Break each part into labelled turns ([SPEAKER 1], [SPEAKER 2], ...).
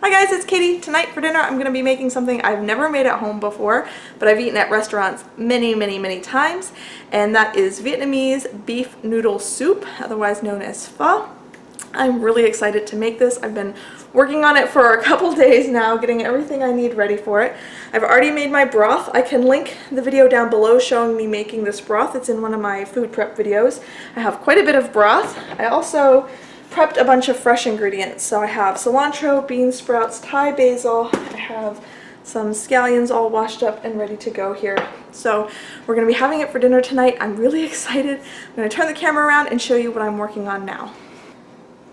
[SPEAKER 1] Hi guys, it's Katie. Tonight for dinner I'm going to be making something I've never made at home before, but I've eaten at restaurants many times, and that is Vietnamese beef noodle soup, otherwise known as pho. I'm really excited to make this. I've been working on it for a couple days now, getting everything I need ready for it. I've already made my broth. I can link the video down below showing me making this broth. It's in one of my food prep videos. I have quite a bit of broth. I also prepped a bunch of fresh ingredients. So I have cilantro, bean sprouts, Thai basil. I have some scallions all washed up and ready to go here. So we're going to be having it for dinner tonight. I'm really excited. I'm going to turn the camera around and show you what I'm working on now.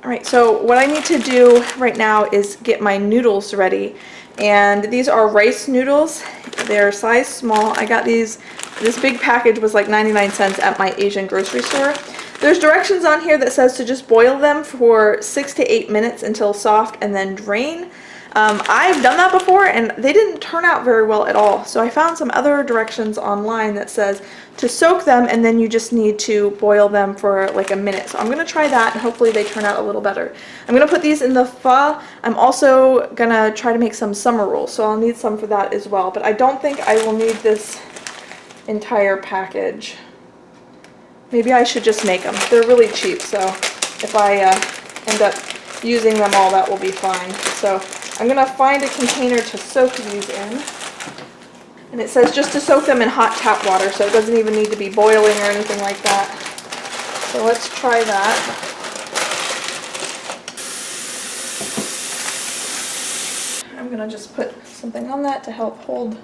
[SPEAKER 1] Alright, so what I need to do right now is get my noodles ready. And these are rice noodles. They're size small. I got these, this big package was like 99 cents at my Asian grocery store. There's directions on here that says to just boil them for 6 to 8 minutes until soft and then drain. I've done that before and they didn't turn out very well at all. So I found some other directions online that says to soak them and then you just need to boil them for like a minute. So I'm going to try that and hopefully they turn out a little better. I'm going to put these in the pho. I'm also going to try to make some summer rolls, so I'll need some for that as well. But I don't think I will need this entire package. Maybe I should just make them. They're really cheap, so if I end up using them all, that will be fine. So I'm going to find a container to soak these in. And it says just to soak them in hot tap water, so it doesn't even need to be boiling or anything like that. So let's try that. I'm going to just put something on that to help hold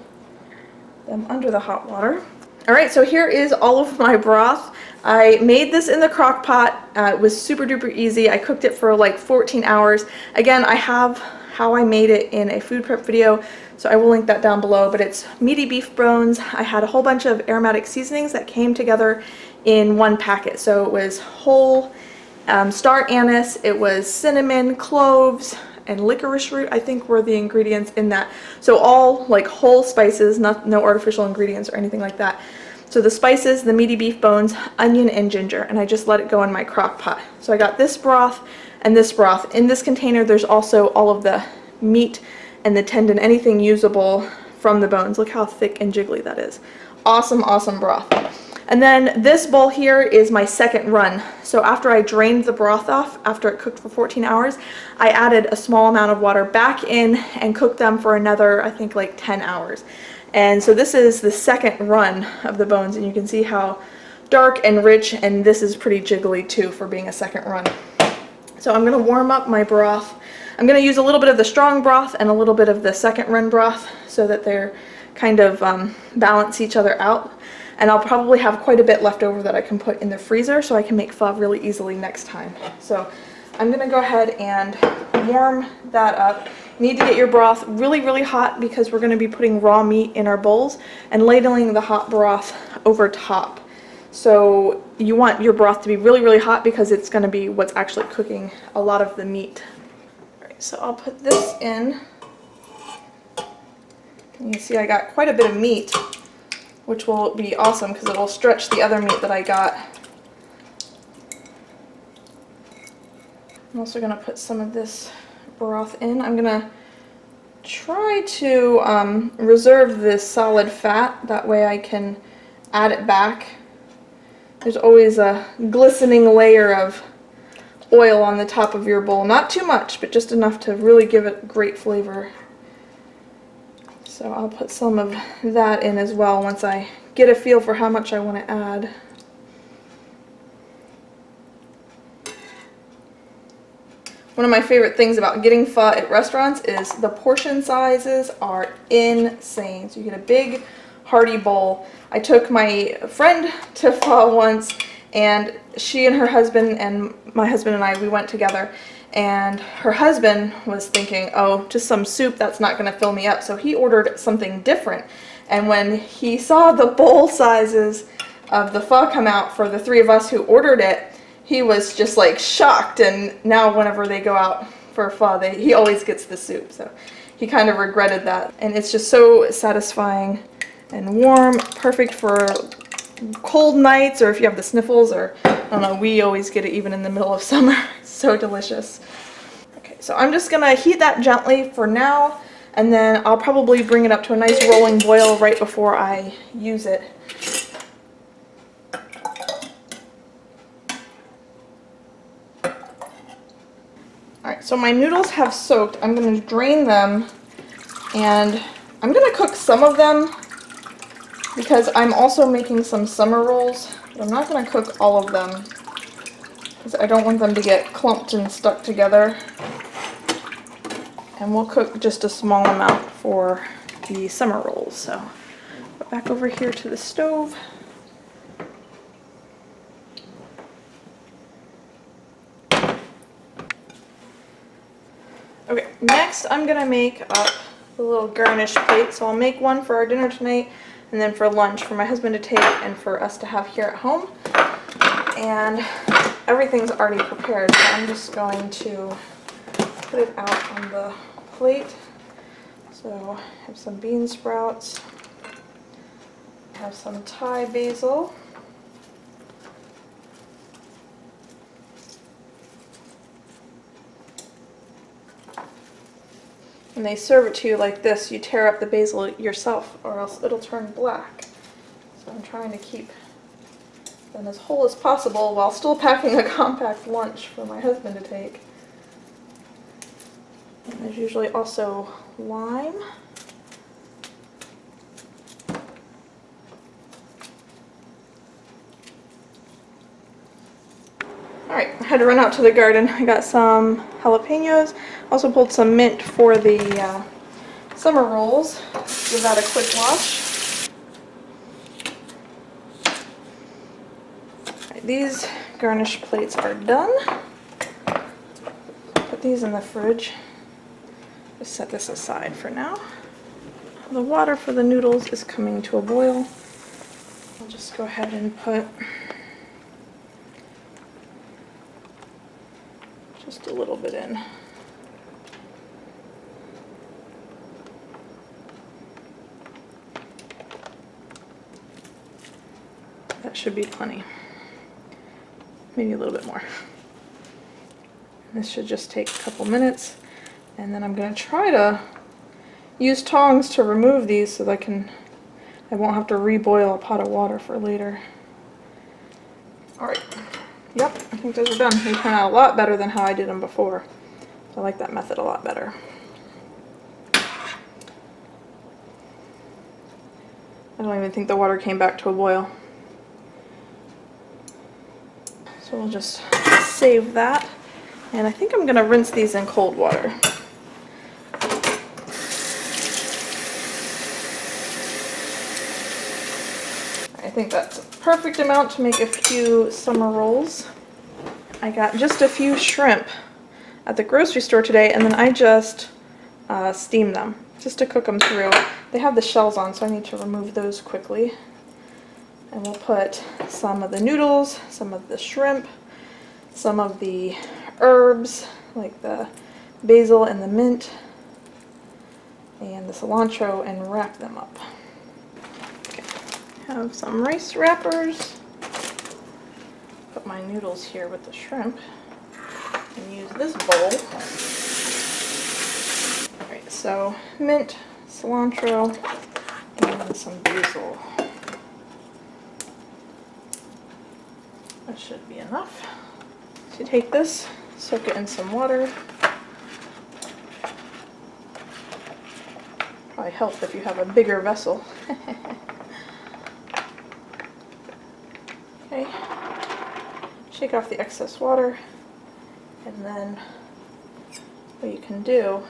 [SPEAKER 1] them under the hot water. Alright, so here is all of my broth. I made this in the crock pot. It was super duper easy. I cooked it for like 14 hours. Again, I have how I made it in a food prep video, so I will link that down below, but it's meaty beef bones. I had a whole bunch of aromatic seasonings that came together in one packet. So it was whole star anise, it was cinnamon, cloves, and licorice root, I think, were the ingredients in that. So all like whole spices, no artificial ingredients or anything like that. So the spices, the meaty beef bones, onion, and ginger, and I just let it go in my crock pot. So I got this broth and this broth. In this container there's also all of the meat and the tendon, anything usable from the bones. Look how thick and jiggly that is. Awesome, awesome broth. And then this bowl here is my second run. So after I drained the broth off, after it cooked for 14 hours, I added a small amount of water back in and cooked them for another, I think, like 10 hours. And so this is the second run of the bones, and you can see how dark and rich, and this is pretty jiggly too for being a second run. So I'm going to warm up my broth. I'm going to use a little bit of the strong broth and a little bit of the second run broth so that they're kind of balance each other out. And I'll probably have quite a bit left over that I can put in the freezer so I can make pho really easily next time. So I'm going to go ahead and warm that up. You need to get your broth really hot because we're going to be putting raw meat in our bowls and ladling the hot broth over top. So you want your broth to be really hot because it's going to be what's actually cooking a lot of the meat. Alright, so I'll put this in. And you see I got quite a bit of meat, which will be awesome because it'll stretch the other meat that I got. I'm also going to put some of this broth in. I'm going to try to reserve this solid fat, that way I can add it back. There's always a glistening layer of oil on the top of your bowl. Not too much, but just enough to really give it great flavor. So I'll put some of that in as well once I get a feel for how much I want to add. One of my favorite things about getting pho at restaurants is the portion sizes are insane. So you get a big hearty bowl. I took my friend to pho once, and she and her husband and my husband and I, we went together, and her husband was thinking, oh, just some soup, that's not going to fill me up. So he ordered something different. And when he saw the bowl sizes of the pho come out for the three of us who ordered it, he was just like shocked. And now whenever they go out for pho, he always gets the soup. So he kind of regretted that. And it's just so satisfying and warm, perfect for cold nights, or if you have the sniffles, or I don't know, we always get it even in the middle of summer. It's so delicious. Okay, so I'm just gonna heat that gently for now, and then I'll probably bring it up to a nice rolling boil right before I use it. Alright, so my noodles have soaked. I'm going to drain them, and I'm going to cook some of them because I'm also making some summer rolls, but I'm not going to cook all of them because I don't want them to get clumped and stuck together. And we'll cook just a small amount for the summer rolls. So, put back over here to the stove. Okay, next I'm gonna make up the little garnish plate. So I'll make one for our dinner tonight, and then for lunch for my husband to take and for us to have here at home. And everything's already prepared, so I'm just going to put it out on the plate. So I have some bean sprouts, I have some Thai basil, and they serve it to you like this. You tear up the basil yourself or else it'll turn black. So I'm trying to keep them as whole as possible while still packing a compact lunch for my husband to take. And there's usually also lime. Alright, I had to run out to the garden. I got some jalapenos. Also pulled some mint for the summer rolls. Give that a quick wash. Alright, these garnish plates are done. Put these in the fridge. Just set this aside for now. The water for the noodles is coming to a boil. I'll just go ahead and put just a little bit in. That should be plenty. Maybe a little bit more. This should just take a couple minutes, and then I'm going to try to use tongs to remove these so that I won't have to reboil a pot of water for later. Alright, yep, I think those are done. They turn out a lot better than how I did them before. I like that method a lot better. I don't even think the water came back to a boil. So we'll just save that. And I think I'm going to rinse these in cold water. I think that's a perfect amount to make a few summer rolls. I got just a few shrimp at the grocery store today, and then I just steamed them just to cook them through. They have the shells on, so I need to remove those quickly. And we'll put some of the noodles, some of the shrimp, some of the herbs like the basil and the mint and the cilantro and wrap them up. Okay. Have some rice wrappers. Put my noodles here with the shrimp and use this bowl. Alright, so mint, cilantro, and some basil. That should be enough. So take this, soak it in some water. Probably help if you have a bigger vessel. Okay. Shake off the excess water, and then what you can do,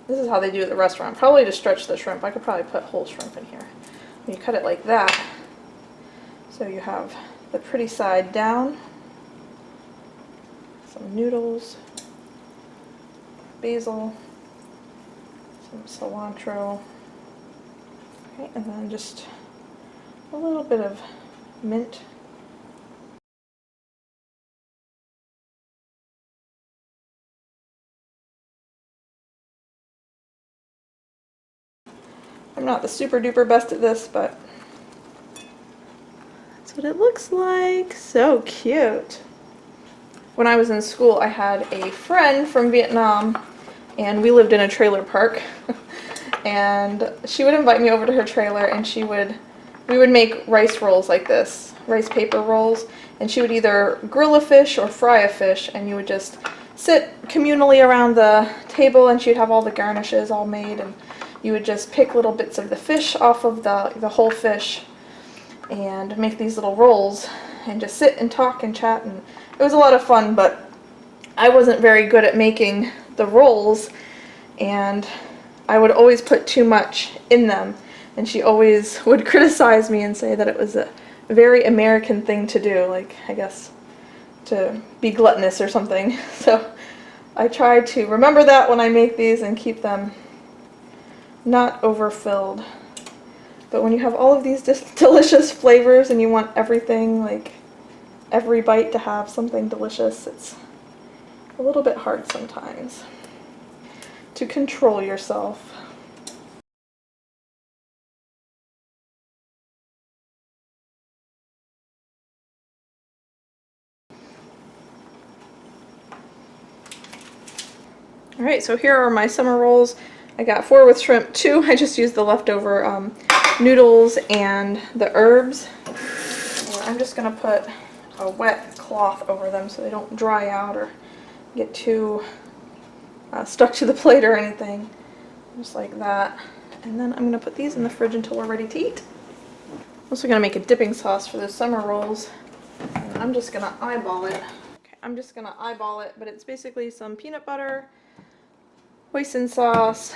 [SPEAKER 1] this is how they do it at the restaurant, probably to stretch the shrimp. I could probably put whole shrimp in here. You cut it like that, so you have the pretty side down, some noodles, basil, some cilantro, okay, and then just a little bit of mint. I'm not the super duper best at this, but that's what it looks like. So cute. when I was in school, I had a friend from Vietnam, and we lived in a trailer park. And she would invite me over to her trailer, and we would make rice rolls like this, rice paper rolls, and she would either grill a fish or fry a fish, and you would just sit communally around the table, and she'd have all the garnishes all made, and you would just pick little bits of the fish off of the whole fish and make these little rolls and just sit and talk and chat, and it was a lot of fun. But I wasn't very good at making the rolls, and I would always put too much in them, and she always would criticize me and say that it was a very American thing to do, like, I guess, to be gluttonous or something. So I try to remember that when I make these and keep them not overfilled. But when you have all of these delicious flavors and you want everything, like every bite to have something delicious, it's a little bit hard sometimes to control yourself. Alright, so here are my summer rolls. I got 4 with shrimp, 2 I just used the leftover noodles and the herbs. And I'm just going to put a wet cloth over them so they don't dry out or get too stuck to the plate or anything. Just like that. And then I'm going to put these in the fridge until we're ready to eat. I'm also going to make a dipping sauce for the summer rolls. And I'm just going to eyeball it. Okay, I'm just going to eyeball it, but it's basically some peanut butter, hoisin sauce,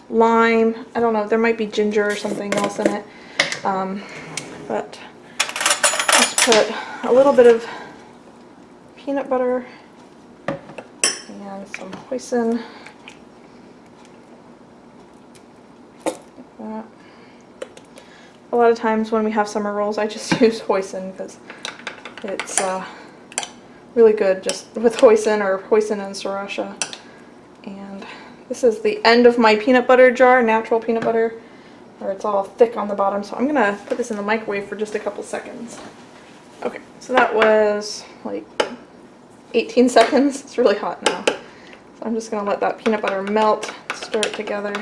[SPEAKER 1] lime, I don't know, there might be ginger or something else in it, but just put a little bit of peanut butter and some hoisin, like that. A lot of times when we have summer rolls, I just use hoisin because it's really good just with hoisin or hoisin and sriracha. And this is the end of my peanut butter jar, natural peanut butter, where it's all thick on the bottom. So I'm going to put this in the microwave for just a couple seconds. Okay, so that was like 18 seconds. It's really hot now. So I'm just going to let that peanut butter melt, stir it together.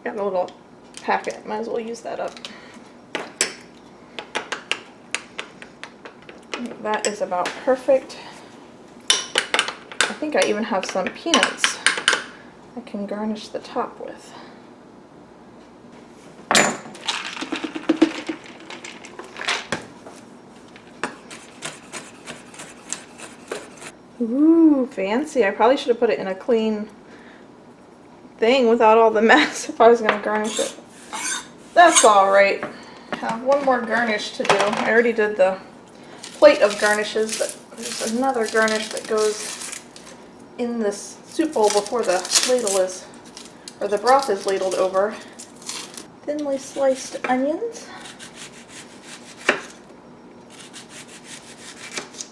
[SPEAKER 1] Got a little packet, might as well use that up. That is about perfect. I think I even have some peanuts I can garnish the top with. Ooh, fancy. I probably should have put it in a clean thing without all the mess if I was going to garnish it. That's alright. I have one more garnish to do. I already did the plate of garnishes, but there's another garnish that goes in this soup bowl before the ladle is, or the broth is ladled over. Thinly sliced onions,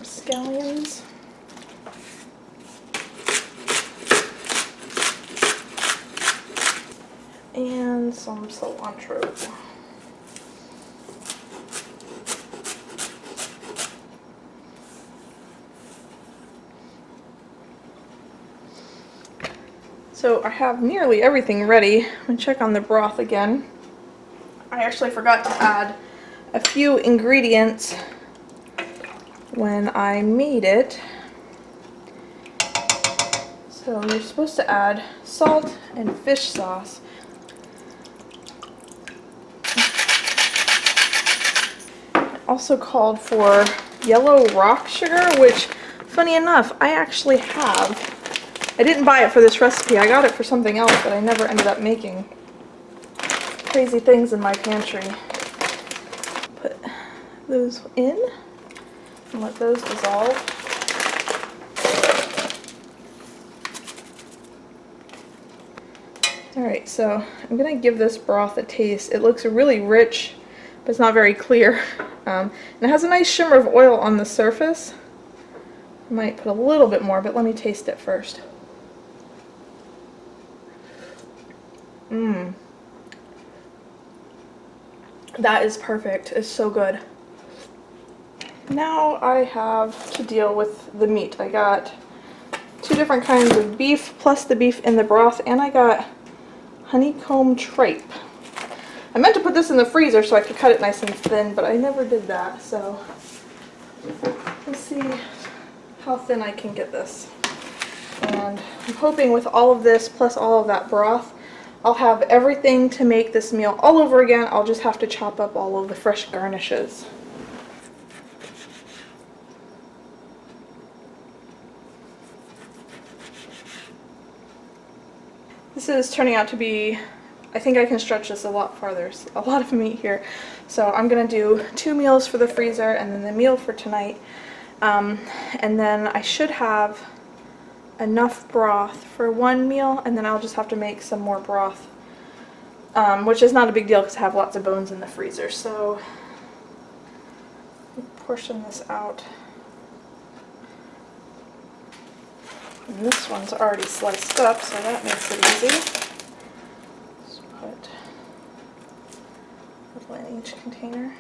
[SPEAKER 1] scallions, and some cilantro. So I have nearly everything ready. I'm going to check on the broth again. I actually forgot to add a few ingredients when I made it. So you're supposed to add salt and fish sauce. Also called for yellow rock sugar, which, funny enough, I actually have. I didn't buy it for this recipe. I got it for something else, but I never ended up making. Crazy things in my pantry. Put those in and let those dissolve. Alright, so I'm going to give this broth a taste. It looks really rich, but it's not very clear. And it has a nice shimmer of oil on the surface. I might put a little bit more, but let me taste it first. Mmm. That is perfect. It's so good. Now I have to deal with the meat. I got 2 different kinds of beef, plus the beef in the broth, and I got honeycomb tripe. I meant to put this in the freezer so I could cut it nice and thin, but I never did that, so let's see how thin I can get this. And I'm hoping with all of this, plus all of that broth, I'll have everything to make this meal all over again. I'll just have to chop up all of the fresh garnishes. This is turning out to be, I think I can stretch this a lot farther. There's a lot of meat here. So I'm gonna do 2 meals for the freezer and then the meal for tonight. And then I should have enough broth for 1 meal, and then I'll just have to make some more broth, which is not a big deal because I have lots of bones in the freezer. So portion this out. And this one's already sliced up, so that makes it easy. Just put a little in each container.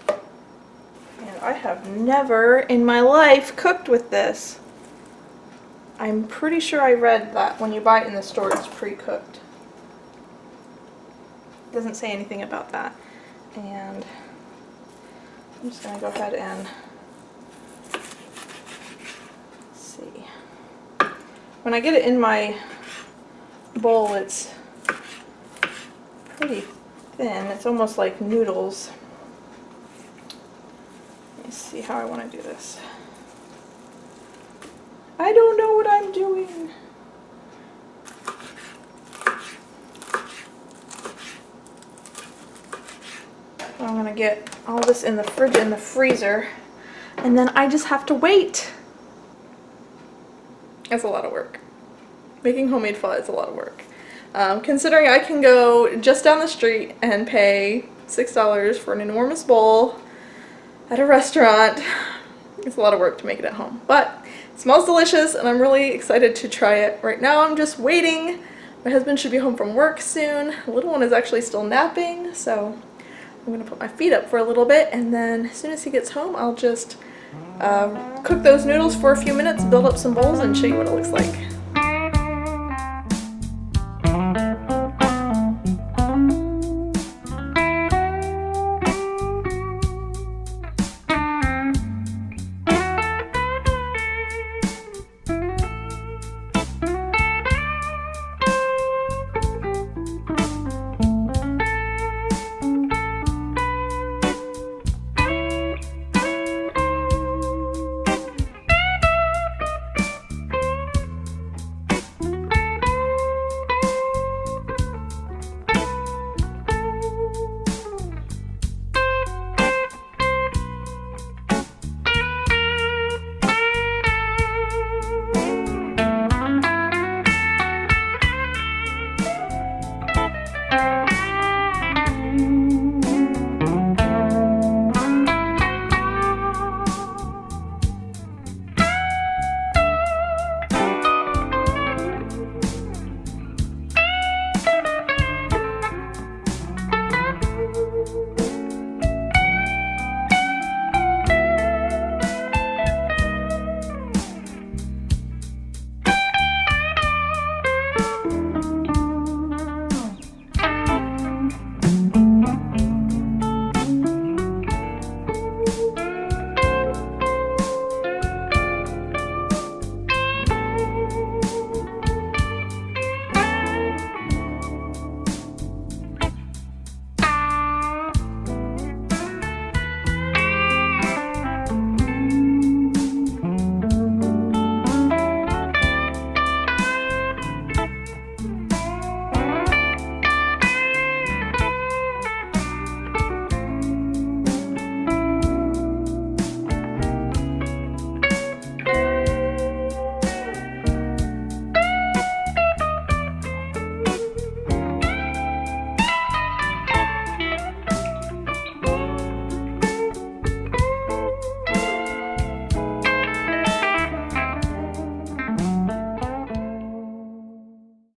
[SPEAKER 1] And I have never in my life cooked with this. I'm pretty sure I read that when you buy it in the store it's pre-cooked. It doesn't say anything about that. And I'm just going to go ahead and see. When I get it in my bowl, it's pretty thin. It's almost like noodles. Let me see how I want to do this. I don't know what I'm doing. I'm going to get all this in the fridge and the freezer, and then I just have to wait. That's a lot of work. Making homemade pho is a lot of work. Considering I can go just down the street and pay $6 for an enormous bowl at a restaurant, it's a lot of work to make it at home. But it smells delicious and I'm really excited to try it. Right now I'm just waiting. My husband should be home from work soon. The little one is actually still napping, so I'm going to put my feet up for a little bit, and then as soon as he gets home I'll just cook those noodles for a few minutes, build up some bowls, and show you what it looks like.